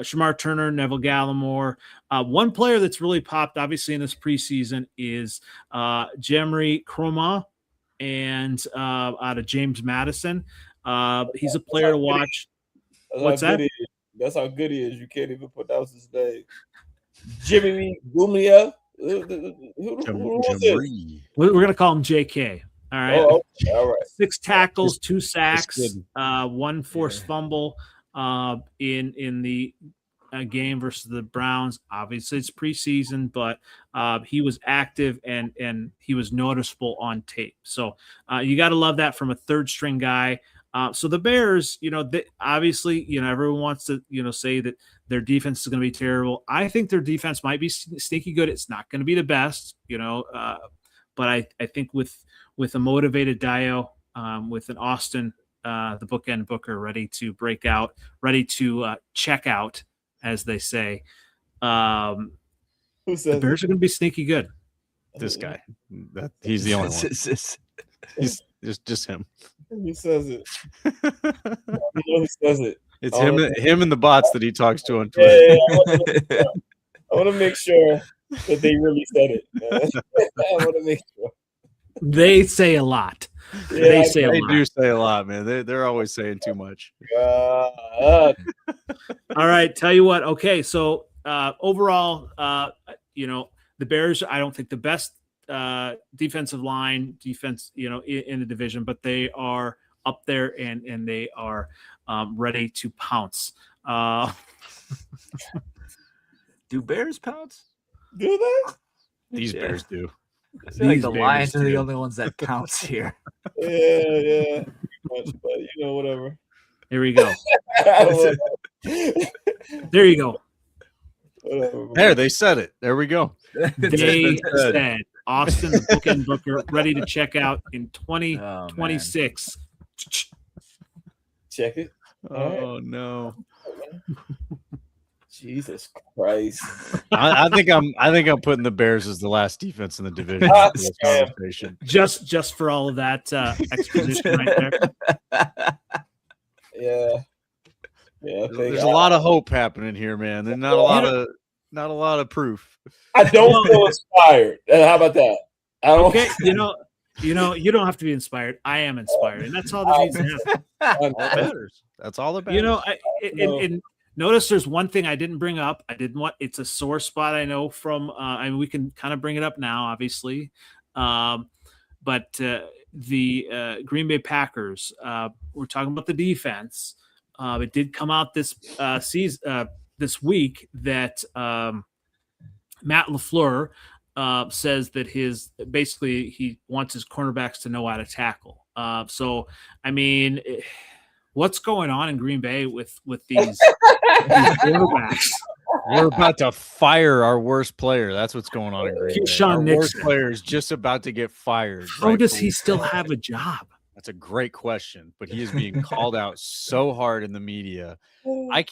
Shamar Turner, Neville Gallimore. One player that's really popped, obviously, in this preseason is Jemry Croma, and out of James Madison. He's a player to watch. What's that? That's how good he is. You can't even pronounce his name. Jimmy Gumia. Who was this? We're going to call him JK. All right. Oh, okay. All right. 6 tackles, 2 sacks, 1 forced fumble in the game versus the Browns. Obviously, it's preseason, but he was active and he was noticeable on tape. So you got to love that from a third-string guy. So the Bears, obviously, everyone wants to, say that their defense is going to be terrible. I think their defense might be sneaky good. It's not going to be the best, but I think with a motivated Dio, with an Austin, the bookend Booker ready to break out, ready to check out, as they say, the Bears are going to be sneaky good. This guy, he's the only one. He's just him. Who says it? Who says it? It's him and the bots that he talks to on Twitter. Yeah, I want to make sure that they really said it. I want to make sure. They say a lot. Yeah, they do say a lot, man. They're always saying too much. All right, tell you what. Okay, so overall, the Bears, I don't think the best defensive line defense, in the division, but they are up there and they are ready to pounce. Do Bears pounce? Do they? These Bears do. I feel like the Lions are the only ones that pounce here. Yeah. But whatever. There we go. There you go. There, they said it. There we go. They said Austin, the bookend Booker, ready to check out in 2026. Check it. Oh, no. Jesus Christ! I think I'm putting the Bears as the last defense in the division for this conversation. Just for all of that exposition right there. Yeah. There's a lot of hope happening here, man. There's not a lot of proof. I don't feel inspired. How about that? Okay, you don't have to be inspired. I am inspired, and that's all that needs to happen. That's all that matters. Notice there's one thing I didn't bring up. It's a sore spot I know from, we can kind of bring it up now, obviously. But the Green Bay Packers, we're talking about the defense. It did come out this this week that Matt LaFleur says that he wants his cornerbacks to know how to tackle. So, what's going on in Green Bay with these quarterbacks? We're about to fire our worst player. That's what's going on in Green Bay. Our worst player is just about to get fired. How does he still have a job? That's a great question, but he is being called out so hard in the media. I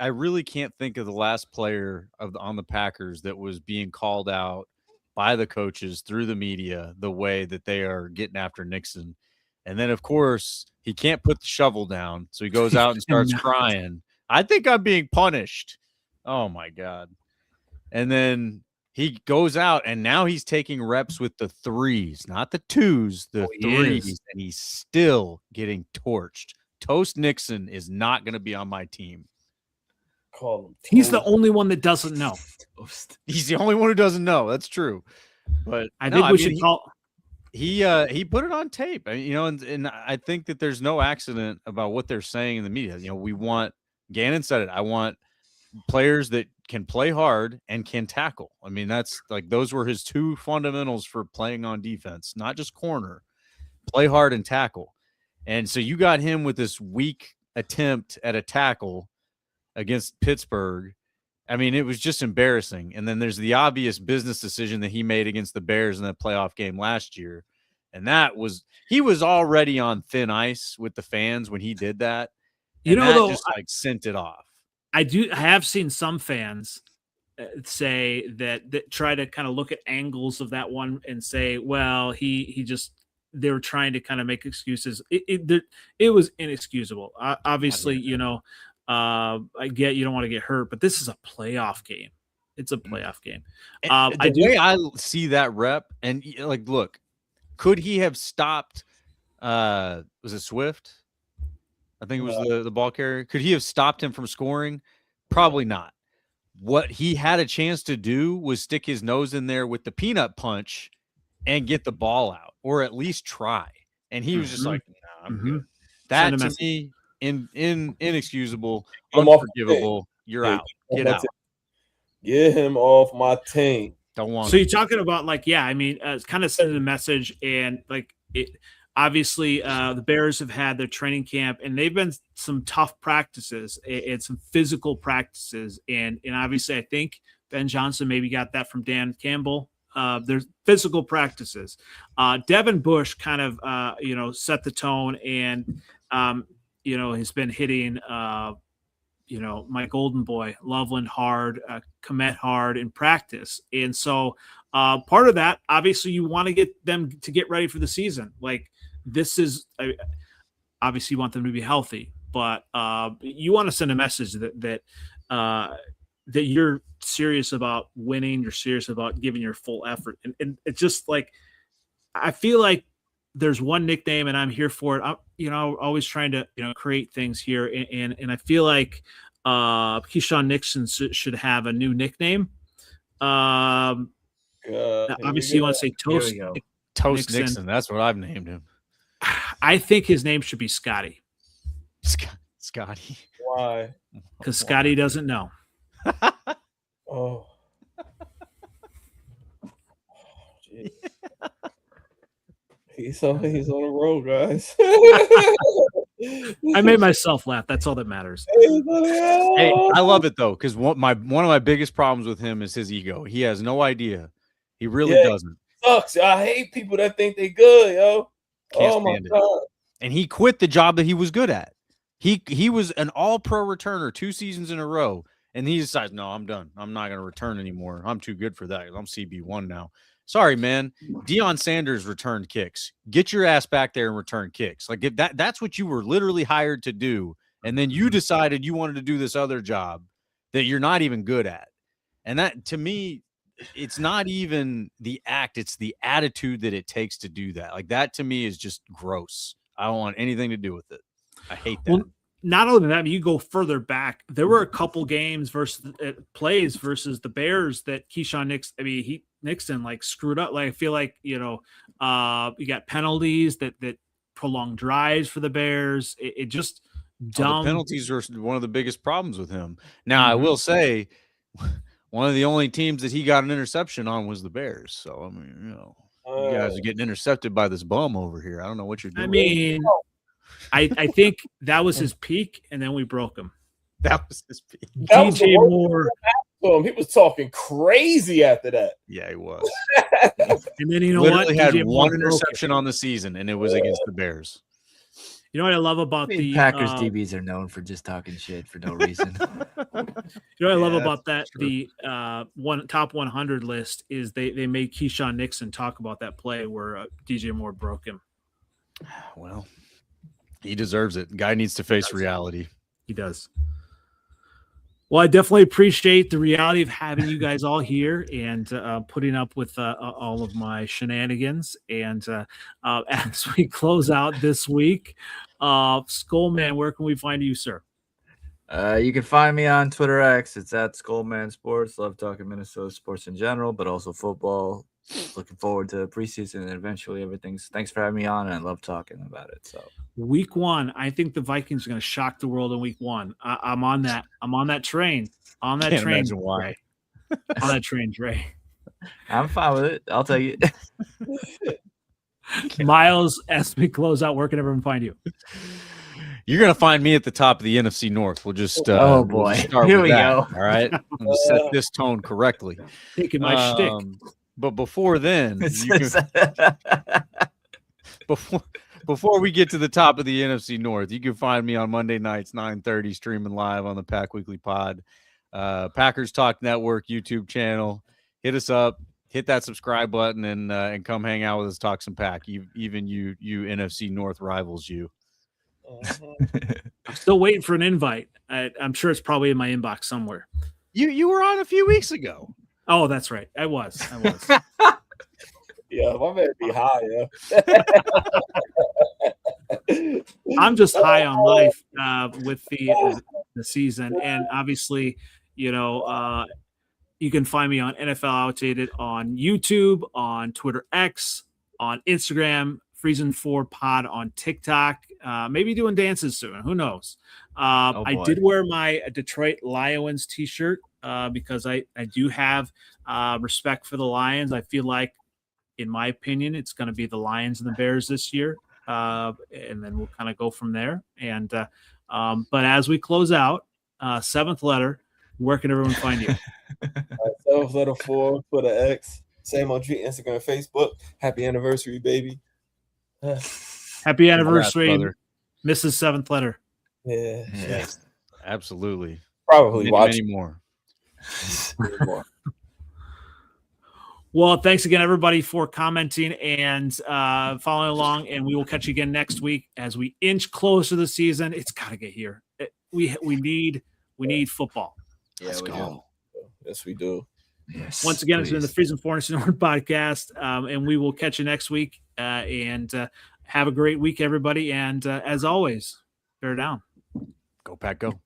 really can't think of the last player on the Packers that was being called out by the coaches through the media the way that they are getting after Nixon. And then, of course, he can't put the shovel down, so he goes out and starts crying. I think I'm being punished. Oh, my God. And then he goes out, and now he's taking reps with the 3s, not the 2s, the 3s, and he's still getting torched. Toast Nixon is not going to be on my team. Call him. He's the only one that doesn't know. He's the only one who doesn't know. That's true. But I think we should call. He put it on tape, and I think that there's no accident about what they're saying in the media. We want, Gannon said it, I want players that can play hard and can tackle. That's like, those were his 2 fundamentals for playing on defense, not just corner, play hard and tackle. And so you got him with this weak attempt at a tackle against Pittsburgh. It was just embarrassing. And then there's the obvious business decision that he made against the Bears in that playoff game last year. And he was already on thin ice with the fans when he did that. Just sent it off. I have seen some fans say that try to kind of look at angles of that one and say, well, they were trying to kind of make excuses. It was inexcusable. Obviously, I get you don't want to get hurt, but this is a playoff game. It's a playoff game. The way I see that rep, and like, look, could he have stopped? Was it Swift? I think it was the ball carrier. Could he have stopped him from scoring? Probably not. What he had a chance to do was stick his nose in there with the peanut punch and get the ball out, or at least try. And he was just like, "Nah, I'm good." That to me, inexcusable, unforgivable. You're out. Get out. Get him off my team. Don't want. So you're talking about like, yeah, I mean, it's kind of sending a message, and like it. Obviously, the Bears have had their training camp, and they've been some tough practices and some physical practices. And obviously, I think Ben Johnson maybe got that from Dan Campbell. There's physical practices. Devin Bush kind of, set the tone, and, has been hitting, my golden boy, Loveland hard, Komet hard in practice. And so part of that, obviously, you want to get them to get ready for the season. Like, this is obviously you want them to be healthy, but you want to send a message that you're serious about winning. You're serious about giving your full effort. And it's just like, I feel like there's one nickname and I'm here for it. I'm, always trying to, create things here. And I feel like Keyshawn Nixon should have a new nickname. Obviously you want to say Toast Nixon. That's what I've named him. I think his name should be Scotty. Scotty. Why? Because Scotty doesn't know. Oh. Geez. He's on the road, guys. I made myself laugh. That's all that matters. Hey, I love it though, because one of my biggest problems with him is his ego. He has no idea. He really doesn't. Sucks. I hate people that think they good, yo. Can't stand it. And he quit the job that he was good at. He was an all-pro returner 2 seasons in a row, and he decides, no, I'm done. I'm not going to return anymore. I'm too good for that. I'm CB1 now. Sorry, man. Deion Sanders returned kicks. Get your ass back there and return kicks. Like, if that's what you were literally hired to do, and then you decided you wanted to do this other job that you're not even good at. And that, to me, it's not even the act, it's the attitude that it takes to do that. Like, that to me is just gross. I don't want anything to do with it. I hate that. Well, not only that, you go further back. There were a couple games plays versus the Bears that Keyshawn Nixon like screwed up. Like, I feel like, you got penalties that prolonged drives for the Bears. It just dumb. The penalties are one of the biggest problems with him. Now, I will say, one of the only teams that he got an interception on was the Bears. So, I mean, you guys are getting intercepted by this bum over here. I don't know what you're doing. I mean, I think that was his peak, and then we broke him. That was his peak. DJ Moore. He was talking crazy after that. Yeah, he was. And then, literally had one interception on the season, and it was against the Bears. You know what I love about the Packers DBs are known for just talking shit for no reason. You know what I love about that? True. The top 100 list is they made Keyshawn Nixon talk about that play where DJ Moore broke him. Well, he deserves it. Guy needs to face reality. He does. Well, I definitely appreciate the reality of having you guys all here and putting up with all of my shenanigans. And as we close out this week, Skullman, where can we find you, sir? You can find me on Twitter X. It's at Skullman Sports. Love talking Minnesota sports in general, but also football. Looking forward to preseason and eventually everything. Thanks for having me on, and I love talking about it. So week 1, I think the Vikings are going to shock the world in week 1. I'm on that. I'm on that train. On that Can't train. Imagine why. On that train, Dre. I'm fine with it. I'll take it. Miles, as we close out, where can everyone find you? You're going to find me at the top of the NFC North. We'll just oh boy, we'll start here with we that, go. All right, I'm going to set this tone correctly. Taking my shtick. But before then, before we get to the top of the NFC North, you can find me on Monday nights, 9:30, streaming live on the Pack Weekly Pod, Packers Talk Network YouTube channel. Hit us up, hit that subscribe button, and come hang out with us, talk some Pack. Even you NFC North rivals you. I'm still waiting for an invite. I'm sure it's probably in my inbox somewhere. You were on a few weeks ago. Oh, that's right. I was. Yeah, my man be high, yeah. I'm just high on life with the season, and obviously, you can find me on NFL Outdated on YouTube, on Twitter X, on Instagram, Freezin4 Pod on TikTok. Maybe doing dances soon. Who knows? I did wear my Detroit Lions t-shirt because I do have respect for the Lions. I feel like, in my opinion, it's going to be the Lions and the Bears this year. And then we'll kind of go from there. And but as we close out, seventh letter, where can everyone find you? Seventh letter 4, Twitter X, same on Instagram, Facebook. Happy anniversary, baby. Happy anniversary, Congrats, Mrs. Seventh Letter. Yeah. Yes, absolutely. Probably many more. Well, thanks again, everybody, for commenting and following along. And we will catch you again next week as we inch closer to the season. It's got to get here. We need football. Yeah, Let's go. Yes, we do. Yes, once again, please. It's been the Freezin4 NFC North podcast, and we will catch you next week. And have a great week, everybody. And as always, bear down. Go Pack, go.